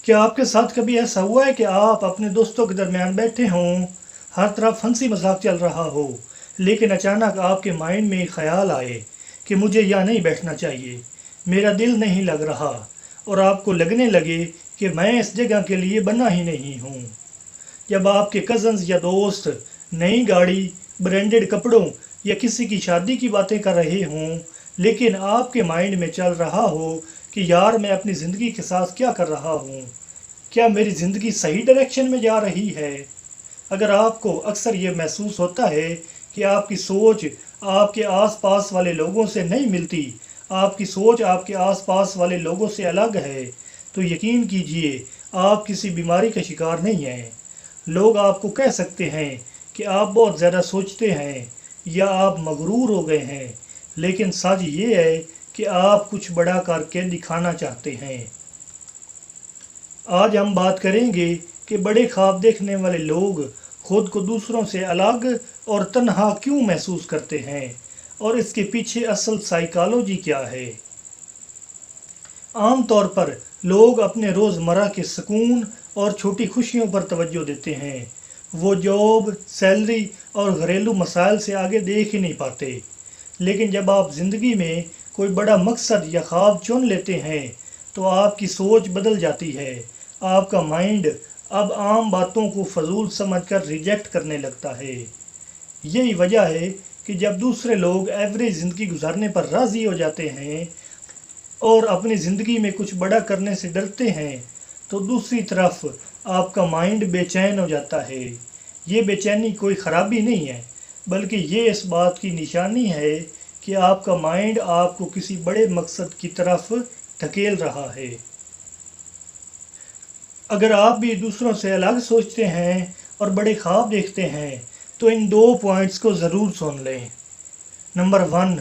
क्या आपके साथ कभी ऐसा हुआ है कि आप अपने दोस्तों के दरमियान बैठे हों, हर तरफ हंसी मजाक चल रहा हो, लेकिन अचानक आपके माइंड में एक ख्याल आए कि मुझे यहाँ नहीं बैठना चाहिए, मेरा दिल नहीं लग रहा, और आपको लगने लगे कि मैं इस जगह के लिए बना ही नहीं हूँ। जब आपके कज़न्स या दोस्त नई गाड़ी, ब्रांडेड कपड़ों या किसी की शादी की बातें कर रहे हों, लेकिन आपके माइंड में चल रहा हो कि यार मैं अपनी ज़िंदगी के साथ क्या कर रहा हूँ, क्या मेरी ज़िंदगी सही डायरेक्शन में जा रही है। अगर आपको अक्सर ये महसूस होता है कि आपकी सोच आपके आसपास वाले लोगों से नहीं मिलती, आपकी सोच आपके आसपास वाले लोगों से अलग है, तो यकीन कीजिए आप किसी बीमारी का शिकार नहीं हैं। लोग आपको कह सकते हैं कि आप बहुत ज़्यादा सोचते हैं या आप मगरूर हो गए हैं, लेकिन सच ये है कि आप कुछ बड़ा करके दिखाना चाहते हैं। आज हम बात करेंगे कि बड़े ख्वाब देखने वाले लोग खुद को दूसरों से अलग और तन्हा क्यों महसूस करते हैं और इसके पीछे असल साइकोलॉजी क्या है। आम तौर पर लोग अपने रोज़मर्रा के सुकून और छोटी खुशियों पर तवज्जो देते हैं। वो जॉब, सैलरी और घरेलू मसाइल से आगे देख ही नहीं पाते। लेकिन जब आप ज़िंदगी में कोई बड़ा मकसद या ख्वाब चुन लेते हैं तो आपकी सोच बदल जाती है। आपका माइंड अब आम बातों को फजूल समझकर रिजेक्ट करने लगता है। यही वजह है कि जब दूसरे लोग एवरेज ज़िंदगी गुजारने पर राज़ी हो जाते हैं और अपनी ज़िंदगी में कुछ बड़ा करने से डरते हैं, तो दूसरी तरफ आपका माइंड बेचैन हो जाता है। ये बेचैनी कोई ख़राबी नहीं है, बल्कि ये इस बात की निशानी है कि आपका माइंड आपको किसी बड़े मकसद की तरफ धकेल रहा है। अगर आप भी दूसरों से अलग सोचते हैं और बड़े ख्वाब देखते हैं, तो इन 2 पॉइंट्स को ज़रूर सुन लें। Number 1,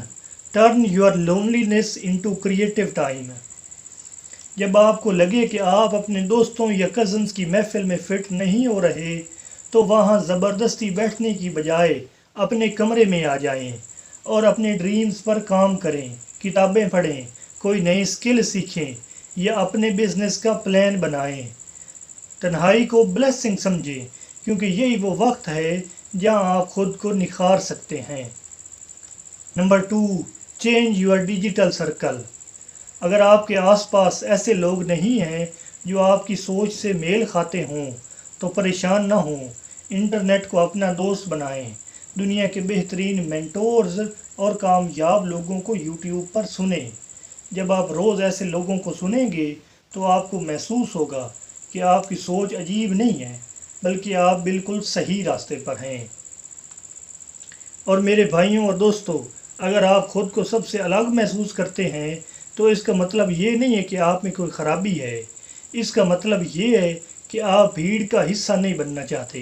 turn your loneliness into creative time. जब आपको लगे कि आप अपने दोस्तों या कज़न्स की महफिल में फिट नहीं हो रहे, तो वहाँ ज़बरदस्ती बैठने की बजाय अपने कमरे में आ जाएं और अपने ड्रीम्स पर काम करें, किताबें पढ़ें, कोई नई स्किल सीखें या अपने बिजनेस का प्लान बनाएं। तन्हाई को ब्लेसिंग समझें, क्योंकि यही वो वक्त है जहां आप खुद को निखार सकते हैं। Number 2, change your digital circle. अगर आपके आसपास ऐसे लोग नहीं हैं जो आपकी सोच से मेल खाते हों, तो परेशान ना हों। इंटरनेट को अपना दोस्त बनाएं। दुनिया के बेहतरीन मेंटोर्स और कामयाब लोगों को यूट्यूब पर सुनें। जब आप रोज़ ऐसे लोगों को सुनेंगे तो आपको महसूस होगा कि आपकी सोच अजीब नहीं है, बल्कि आप बिल्कुल सही रास्ते पर हैं। और मेरे भाइयों और दोस्तों, अगर आप खुद को सबसे अलग महसूस करते हैं, तो इसका मतलब ये नहीं है कि आप में कोई ख़राबी है। इसका मतलब ये है कि आप भीड़ का हिस्सा नहीं बनना चाहते।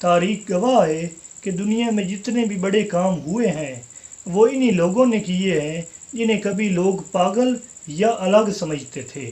तारीख गवाह है कि दुनिया में जितने भी बड़े काम हुए हैं, वो इन्हीं लोगों ने किए हैं जिन्हें कभी लोग पागल या अलग समझते थे।